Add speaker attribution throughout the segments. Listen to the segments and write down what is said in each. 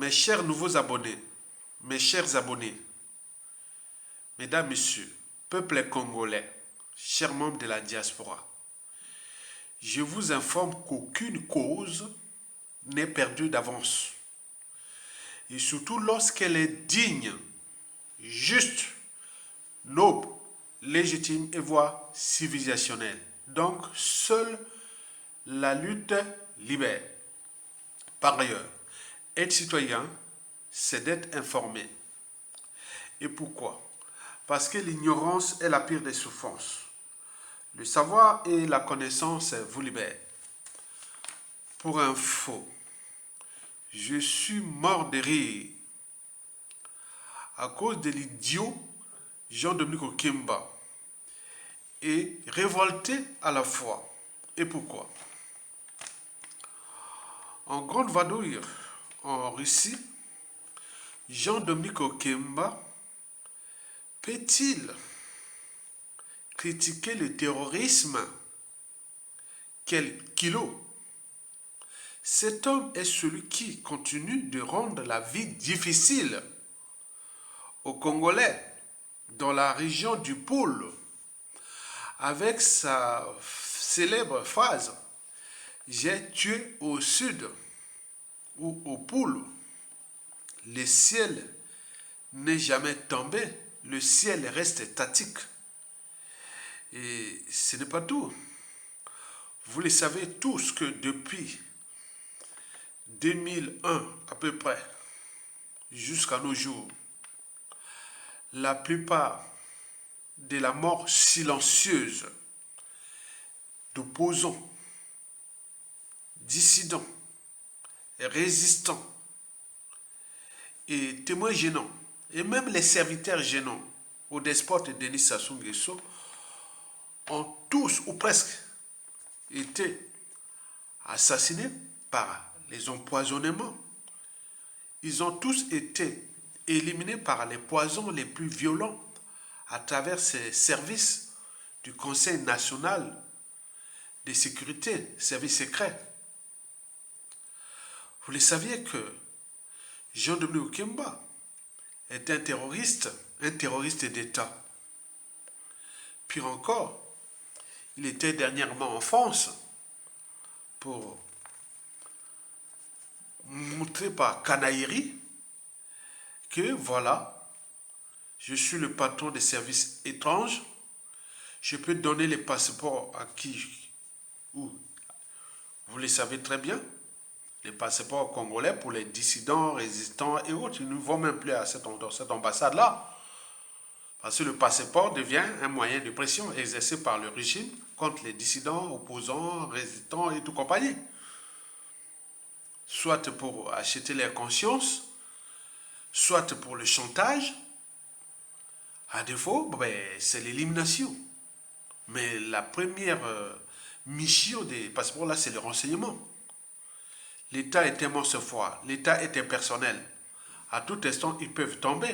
Speaker 1: Mes chers nouveaux abonnés, mes chers abonnés, mesdames, messieurs, peuple congolais, chers membres de la diaspora, je vous informe qu'aucune cause n'est perdue d'avance. Et surtout lorsqu'elle est digne, juste, noble, légitime et voire civilisationnelle. Donc, seule la lutte libère. Par ailleurs, être citoyen, c'est d'être informé. Et pourquoi? Parce que l'ignorance est la pire des souffrances. Le savoir et la connaissance vous libèrent. Pour info, je suis mort de rire à cause de l'idiot Jean-Dominique Okimba et révolté à la fois. Et pourquoi? En grande vadrouille en Russie, Jean-Dominique Okimba peut-il critiquer le terrorisme? Quel kilo! Cet homme est celui qui continue de rendre la vie difficile aux Congolais dans la région du Pôle avec sa célèbre phrase « J'ai tué au sud » ou au Pôle. Le ciel n'est jamais tombé, le ciel reste statique. Et ce n'est pas tout. Vous le savez tous que depuis 2001 à peu près, jusqu'à nos jours, la plupart de la mort silencieuse d'opposants, dissidents, résistants et témoins gênants, et même les serviteurs gênants au despote Denis Sassou Nguesso ont tous ou presque été assassinés par les empoisonnements. Ils ont tous été éliminés par les poisons les plus violents à travers ces services du Conseil national de sécurité, service secret. Vous le saviez que Jean-Dominique Okimba est un terroriste d'État. Pire encore, il était dernièrement en France pour montrer par canaillerie que voilà, je suis le patron des services étranges, je peux donner les passeports à qui ou vous le savez très bien, les passeports congolais pour les dissidents, résistants et autres, ils ne vont même plus à cette ambassade-là. Parce que le passeport devient un moyen de pression exercé par le régime contre les dissidents, opposants, résistants et tout compagnie. Soit pour acheter leur conscience, soit pour le chantage. À défaut, c'est l'élimination. Mais la première mission des passeports-là, c'est le renseignement. L'État est tellement ce fois, l'État est impersonnel. À tout instant, ils peuvent tomber.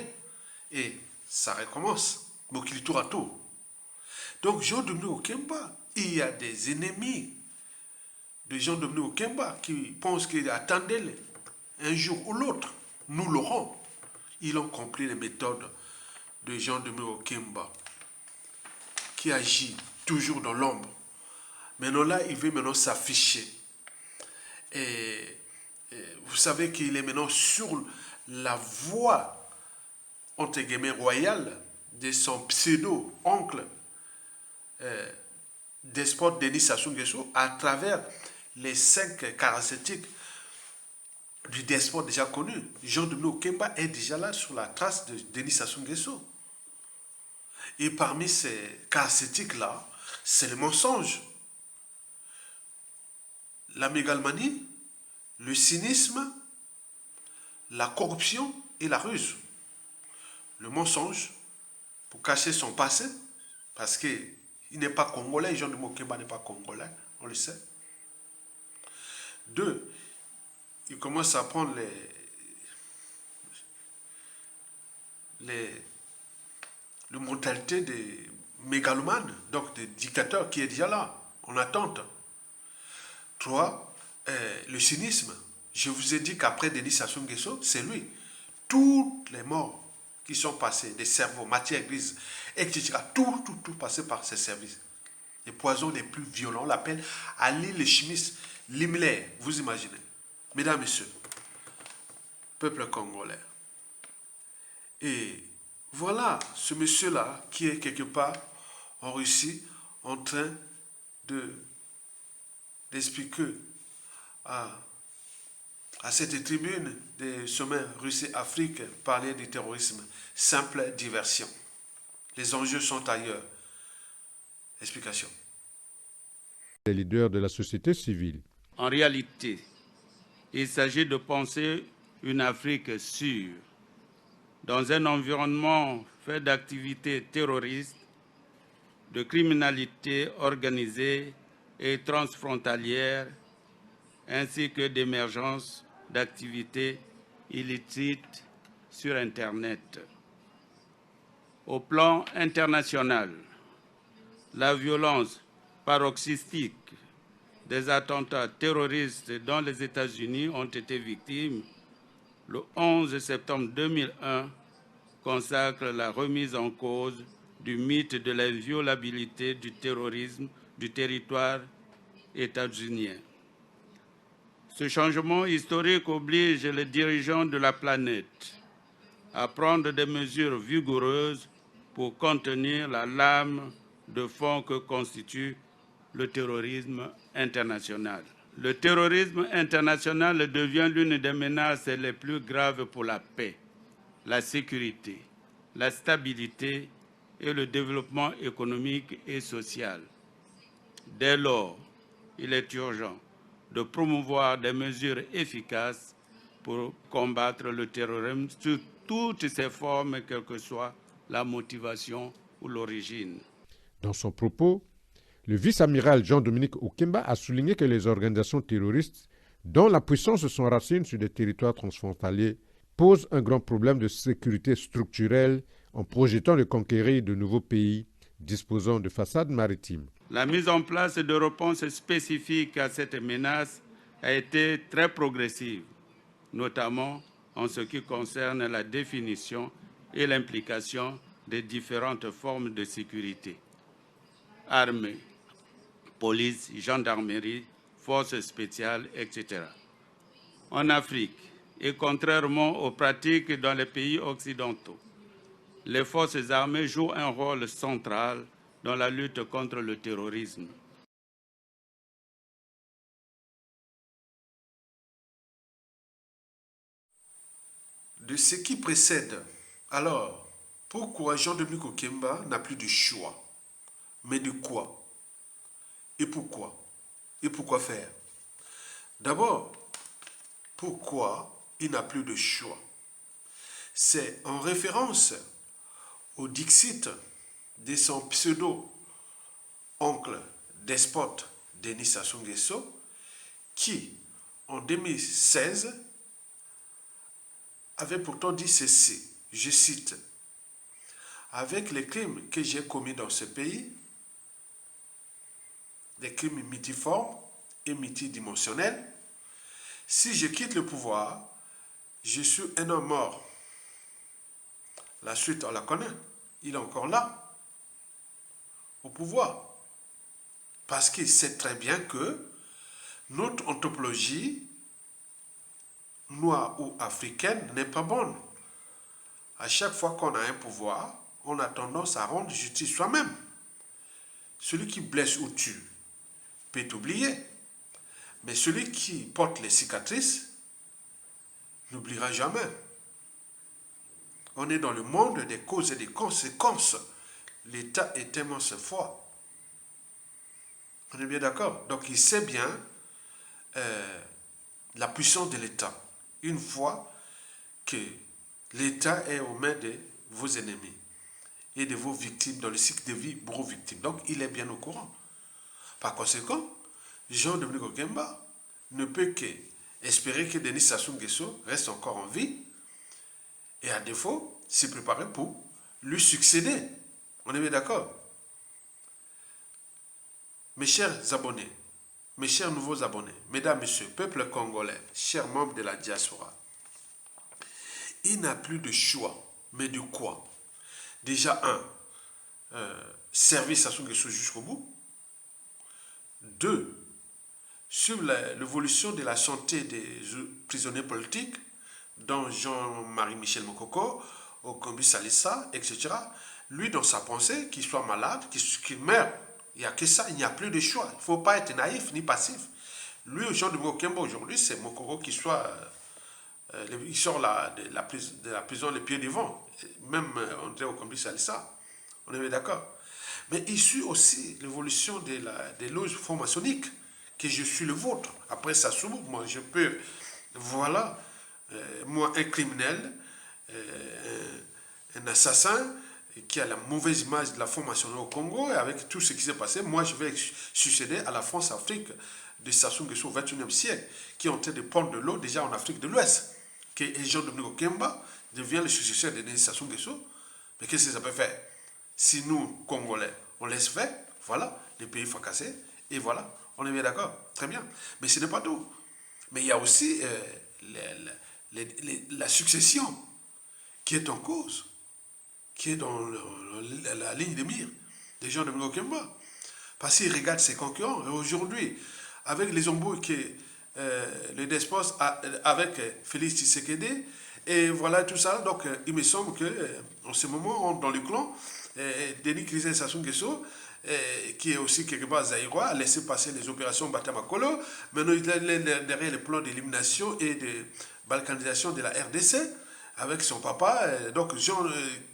Speaker 1: Et ça recommence. Donc il tourne à tout. Donc Jean-Dominique Okimba, il y a des ennemis de Jean-Dominique Okimba qui pensent qu'ils attendaient un jour ou l'autre. Nous l'aurons. Ils ont compris les méthodes de Jean-Dominique Okimba qui agit toujours dans l'ombre. Maintenant là, il veut maintenant s'afficher. Et vous savez qu'il est maintenant sur la voie, entre guillemets, royale de son pseudo-oncle, despote Denis Sassou Nguesso, à travers les 5 caractéristiques du despote déjà connu. Jean-Dominique Okimba est déjà là sur la trace de Denis Sassou Nguesso. Et parmi ces caractéristiques-là, c'est le mensonge, la mégalomanie, le cynisme, la corruption et la ruse. Le mensonge, pour cacher son passé, parce qu'il n'est pas congolais, Jean-Dominique Okimba n'est pas congolais, on le sait. 2, il commence à prendre les mentalités des mégalomanes, donc des dictateurs qui est déjà là, en attente. 3, le cynisme. Je vous ai dit qu'après Denis Sassou Nguesso, c'est lui. Toutes les morts qui sont passées, des cerveaux, matière grise, etc., tout passé par ses services. Les poisons les plus violents, on l'appelle Ali le chimiste, l'Himmler, vous imaginez. Mesdames, Messieurs, peuple congolais. Et voilà ce monsieur-là qui est quelque part en Russie en train d'expliquer à cette tribune des sommets Russie-Afrique parler du terrorisme. Simple diversion. Les enjeux sont ailleurs. Explication.
Speaker 2: Les leaders de la société civile.
Speaker 3: En réalité, il s'agit de penser une Afrique sûre, dans un environnement fait d'activités terroristes, de criminalité organisée et transfrontalière, ainsi que d'émergence d'activités illicites sur Internet. Au plan international, la violence paroxystique des attentats terroristes dont les États-Unis ont été victimes le 11 septembre 2001 consacre la remise en cause du mythe de l'inviolabilité du terrorisme du territoire états-unien. Ce changement historique oblige les dirigeants de la planète à prendre des mesures vigoureuses pour contenir la lame de fond que constitue le terrorisme international. Le terrorisme international devient l'une des menaces les plus graves pour la paix, la sécurité, la stabilité et le développement économique et social. Dès lors, il est urgent de promouvoir des mesures efficaces pour combattre le terrorisme sous toutes ses formes, quelle que soit la motivation ou l'origine.
Speaker 2: Dans son propos, le vice-amiral Jean-Dominique Okemba a souligné que les organisations terroristes, dont la puissance se racine sur des territoires transfrontaliers, posent un grand problème de sécurité structurelle en projetant de conquérir de nouveaux pays disposant de façades maritimes.
Speaker 3: La mise en place de réponses spécifiques à cette menace a été très progressive, notamment en ce qui concerne la définition et l'implication des différentes formes de sécurité. Armée, police, gendarmerie, forces spéciales, etc. En Afrique, et contrairement aux pratiques dans les pays occidentaux, les forces armées jouent un rôle central dans la lutte contre le terrorisme.
Speaker 1: De ce qui précède, alors, pourquoi Jean-Dominique Okemba n'a plus de choix? Mais de quoi? Et pourquoi? Et pourquoi faire? D'abord, pourquoi il n'a plus de choix? C'est en référence au dixit de son pseudo-oncle despote Denis Sassou Nguesso, qui, en 2016, avait pourtant dit ceci, je cite, « Avec les crimes que j'ai commis dans ce pays, des crimes multiformes et multidimensionnels, si je quitte le pouvoir, je suis un homme mort. » La suite, on la connaît. Il est encore là, au pouvoir. Parce qu'il sait très bien que notre anthropologie noire ou africaine n'est pas bonne. À chaque fois qu'on a un pouvoir, on a tendance à rendre justice soi-même. Celui qui blesse ou tue peut oublier, mais celui qui porte les cicatrices n'oubliera jamais. On est dans le monde des causes et des conséquences. L'État est immense fort. On est bien d'accord? Donc il sait bien la puissance de l'État. Une fois que l'État est aux mains de vos ennemis et de vos victimes dans le cycle de vie pour vos victimes. Donc il est bien au courant. Par conséquent, Jean-Dominique Okemba ne peut qu'espérer que Denis Sassou Nguesso reste encore en vie et à défaut, se préparer pour lui succéder. On est bien d'accord? Mes chers abonnés, mes chers nouveaux abonnés, mesdames, messieurs, peuple congolais, chers membres de la diaspora, il n'a plus de choix, mais de quoi? Déjà, servir Sassou Nguesso jusqu'au bout. 2, sur l'évolution de la santé des prisonniers politiques, dont Jean-Marie Michel Mokoko, Okombi Salissa, etc. Lui, dans sa pensée, qu'il soit malade, qu'il meure. Il n'y a que ça, il n'y a plus de choix. Il ne faut pas être naïf ni passif. Lui, Jean de Mokemba, aujourd'hui, c'est Mokoko qui il sort de la prison les pieds devant. Même André Okombi Salissa. On est d'accord. Mais il suit aussi l'évolution des loges franc-maçonniques, que je suis le vôtre. Après Sassou, moi, je peux, voilà, moi, un criminel, un assassin qui a la mauvaise image de la formation au Congo, et avec tout ce qui s'est passé, moi, je vais succéder à la France-Afrique de Sassou Nguesso au XXIe siècle, qui est en train de prendre de l'eau déjà en Afrique de l'Ouest, que Jean-Dominique Okemba devient le successeur de Sassou Nguesso. Mais qu'est-ce que ça peut faire? Si nous, Congolais, on laisse faire, voilà, les pays fracassés, et voilà, on est bien d'accord, très bien. Mais ce n'est pas tout. Mais il y a aussi la succession qui est en cause, qui est dans la ligne de mire des gens de Mokemba. Parce qu'il regarde ses concurrents. Et aujourd'hui, avec les embrouilles que le despote avec Félix Tshisekedi, et voilà tout ça, donc il me semble qu'en ce moment, dans le clan, Denis Christian Sassou Nguesso, qui est aussi quelque part zaïrois, a laissé passer les opérations Batamakolo. Maintenant, il est derrière le plan d'élimination et de balkanisation de la RDC avec son papa. Donc,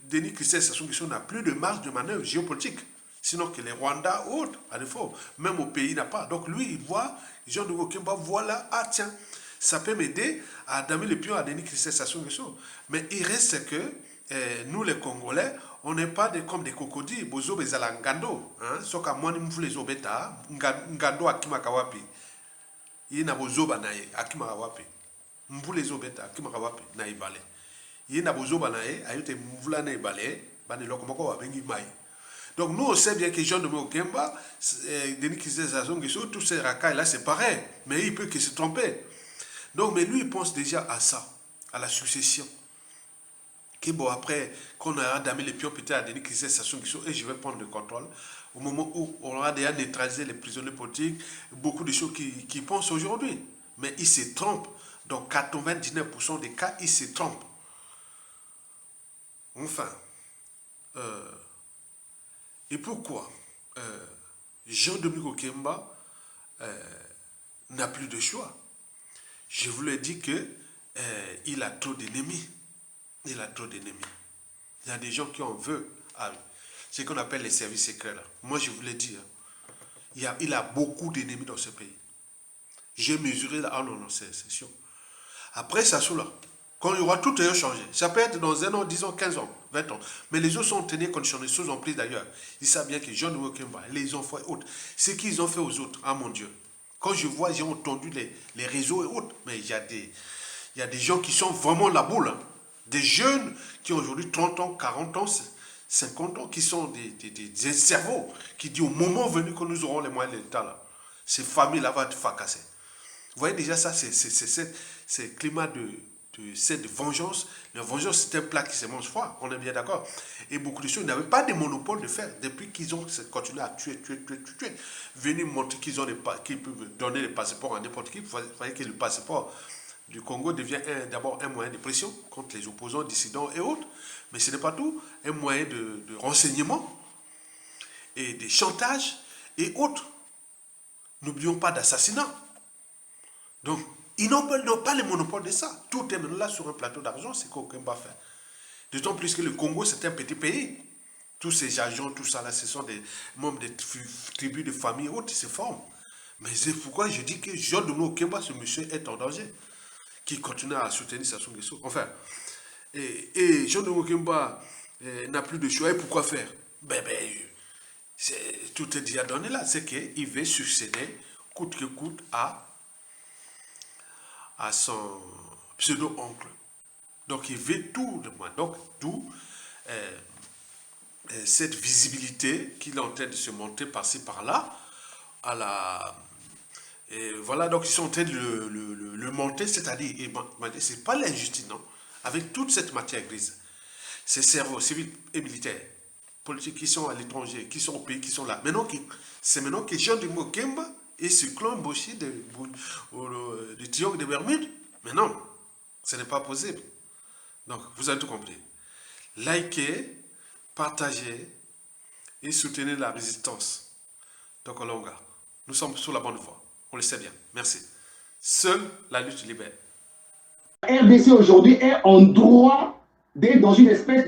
Speaker 1: Denis Christian Sassou Nguesso n'a plus de marge de manœuvre géopolitique. Sinon que les Rwandais ou autres, à défaut, même au pays n'a pas. Donc lui, il voit, Jean de Okemba, voilà, ah tiens, ça peut m'aider à damer le pion à Denis Christian Sassou Nguesso. Mais il reste que nous, les Congolais, on n'est pas comme des crocodiles, bozo bezala ngando, hein, soka mwani mvule zobeta, ngando akima kawapi. Il na bozo banaye akima kawapi. Mvule zobeta akima kawapi na ibale. Il na bozo banaye ayote mvula na ibale, bane lokomoko wa bengi mai. Donc nous, on sait bien que Jean de Mokemba, Denis Christian Sassou Nguesso, tous ces racailles-là, c'est pareil. Mais il peut que se tromper. Donc, mais lui, il pense déjà à ça, à la succession. Que bon, après, qu'on aura damé les pions peut-être à Denis Christian Sassou Nguesso, et je vais prendre le contrôle, au moment où on aura déjà neutralisé les prisonniers politiques, beaucoup de choses qui pensent aujourd'hui. Mais il se trompe. Dans 99% des cas, il se trompe. Enfin, et pourquoi Jean-Dominique Okemba n'a plus de choix? Je vous l'ai dit qu'il a trop d'ennemis. Il a trop d'ennemis. Il y a des gens qui en veulent à ce qu'on appelle les services secrets. Là. Moi, je vous l'ai dit. Hein, il a beaucoup d'ennemis dans ce pays. J'ai mesuré là. Ah non, non, c'est sûr. Après, ça sous là. Quand il y aura tout changé. Ça peut être dans 1 an, 10 ans, 15 ans, 20 ans. Mais les autres sont tenus conditionnés, sous emprise d'ailleurs. Ils savent bien que Jean de Mokemba, les enfants et autres, ce qu'ils ont fait aux autres, ah mon Dieu. Quand je vois, j'ai entendu les réseaux et autres, mais il y a des gens qui sont vraiment la boule. Hein. Des jeunes qui ont aujourd'hui 30 ans, 40 ans, 50 ans, qui sont des cerveaux, qui disent au moment venu que nous aurons les moyens de l'État, là, ces familles-là vont être fracassées. Vous voyez déjà ça, c'est climat de vengeance. La vengeance, c'est un plat qui se mange froid, on est bien d'accord. Et beaucoup de choses n'avaient pas de monopole de faire depuis qu'ils ont continué à tuer. Venir montrer qu'ils peuvent donner le passeport à n'importe qui. Vous voyez que le passeport du Congo devient d'abord un moyen de pression contre les opposants, dissidents et autres. Mais ce n'est pas tout. Un moyen de renseignement et de chantage et autres. N'oublions pas d'assassinat. Donc, ils n'ont pas le monopole de ça. Tout est maintenant là sur un plateau d'argent, c'est qu'Okemba fait. D'autant plus que le Congo, c'est un petit pays. Tous ces agents, tout ça là, ce sont des membres des tribus de famille autres qui se forment. Mais c'est pourquoi je dis que Jean-Dominique Okemba, ce monsieur, est en danger. Qui continue à soutenir Sassou Nguesso. Enfin, et Jean-Dominique Okemba n'a plus de choix. Et pourquoi faire? Tout est déjà donné là. C'est qu'il veut succéder, coûte que coûte, à son pseudo-oncle. Donc, il veut tout de moi. Donc, d'où cette visibilité qu'il est en train de se monter par-ci, par-là, à la Et voilà, donc ils sont en train de le monter, c'est-à-dire, c'est pas l'injustice, non? Avec toute cette matière grise, ces cerveaux civils et militaires, politiques qui sont à l'étranger, qui sont au pays, qui sont là. C'est maintenant que Jean de Mokemba et ce clan Boshi de Triangle de Bermude. Mais non, ce n'est pas possible. Donc, vous avez tout compris. Likez, partagez et soutenez la résistance. Donc, Olonga, nous sommes sur la bonne voie. On le sait bien. Merci. Seule la lutte libère.
Speaker 4: RDC aujourd'hui est en droit d'être dans une espèce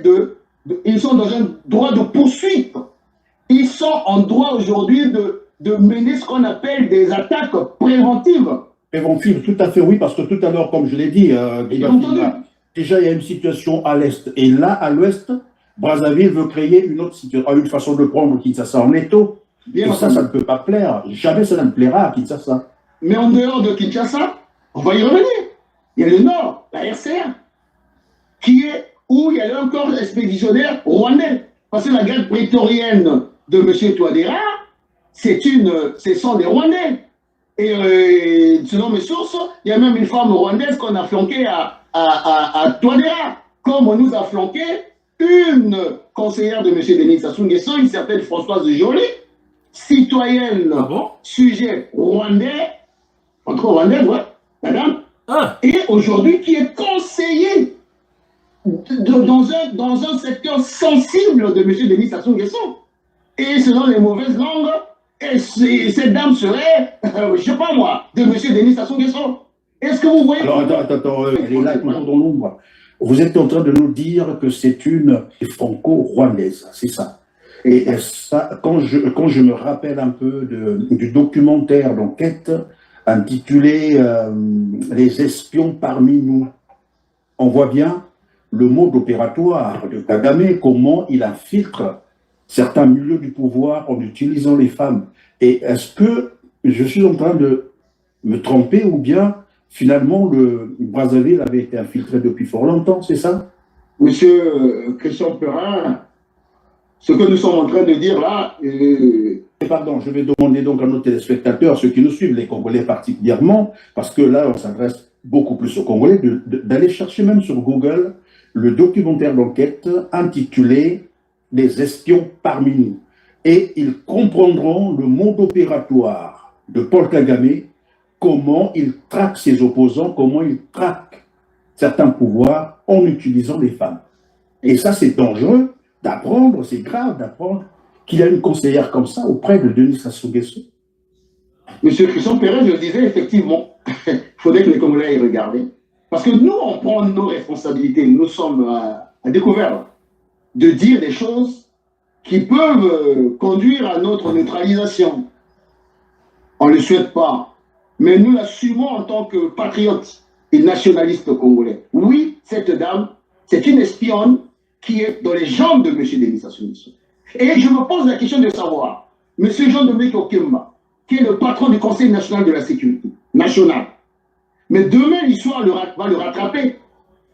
Speaker 4: ils sont dans un droit de poursuite. Ils sont en droit aujourd'hui de mener ce qu'on appelle des attaques préventives.
Speaker 5: Préventives, tout à fait, oui, parce que tout à l'heure, comme je l'ai dit, déjà il y a une situation à l'est. Et là, à l'ouest, Brazzaville veut créer une autre situation, une façon de prendre Kinshasa en étau. Et ça ne peut pas plaire. Jamais ça ne plaira à Kinshasa.
Speaker 4: Mais en dehors de Kinshasa, on va y revenir. Il y a le nord, la RCA, qui est où il y a encore expéditionnaire rwandais. Parce que la garde prétorienne de M. Touadéra, ce sont des Rwandais. Et selon mes sources, il y a même une femme rwandaise qu'on a flanquée à Touadéra, comme on nous a flanqué une conseillère de M. Denis Sassou Nguesso, une certaine Françoise Joly, citoyenne, sujet rwandais, entre rwandais, ouais, madame, et aujourd'hui qui est conseiller dans un secteur sensible de M. Denis Sassou Nguesso. Et selon les mauvaises langues, cette dame serait, je ne sais pas moi, de M. Denis Sassou Nguesso. Est-ce que vous voyez...
Speaker 5: Alors attends, elle est là toujours dans l'ombre. Vous êtes en train de nous dire que c'est une franco-rwandaise, c'est ça. Et ça, quand je me rappelle un peu du documentaire d'enquête intitulé Les espions parmi nous, on voit bien le mode opératoire de Kagame, comment il infiltre certains milieux du pouvoir en utilisant les femmes. Et est-ce que je suis en train de me tromper ou bien finalement le Brazzaville avait été infiltré depuis fort longtemps, c'est ça?
Speaker 4: Monsieur Christian Perrin, ce que nous sommes en train de dire là...
Speaker 5: Pardon, je vais demander donc à nos téléspectateurs, ceux qui nous suivent, les Congolais particulièrement, parce que là on s'adresse beaucoup plus aux Congolais, d'aller chercher même sur Google le documentaire d'enquête intitulé « Les espions parmi nous ». Et ils comprendront le mode opératoire de Paul Kagame, comment il traque ses opposants, comment il traque certains pouvoirs en utilisant les femmes. Et ça, c'est dangereux d'apprendre, c'est grave d'apprendre qu'il y a une conseillère comme ça auprès de Denis Sassou Nguesso.
Speaker 4: Monsieur Christian Perrin, je le disais, effectivement, il faudrait que les Congolais aillent regarder. Parce que nous, on prend nos responsabilités, nous sommes à découvert de dire des choses qui peuvent conduire à notre neutralisation. On ne le souhaite pas, mais nous l'assumons en tant que patriotes et nationalistes congolais. Oui, cette dame, c'est une espionne qui est dans les jambes de M. Denis Sassou Nguesso. Et je me pose la question de savoir, M. Jean-Dominique Okemba, qui est le patron du Conseil national de la sécurité nationale, mais demain, l'histoire va le rattraper.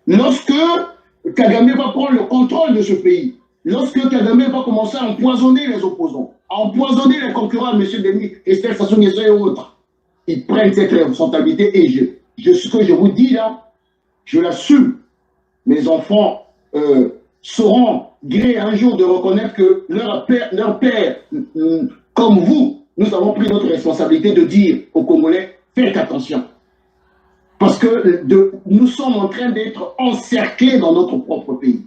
Speaker 4: Lorsque Kagame va prendre le contrôle de ce pays, lorsque Kagame va commencer à empoisonner les opposants, à empoisonner les concurrents, M. Denis, Estelle Sassou Nguesso et autres, ils prennent cette responsabilité et ce que je vous dis là, je l'assume. Mes enfants seront grés un jour de reconnaître que leur père, comme vous, nous avons pris notre responsabilité de dire aux Congolais, faites attention. Parce que nous sommes en train d'être encerclés dans notre propre pays.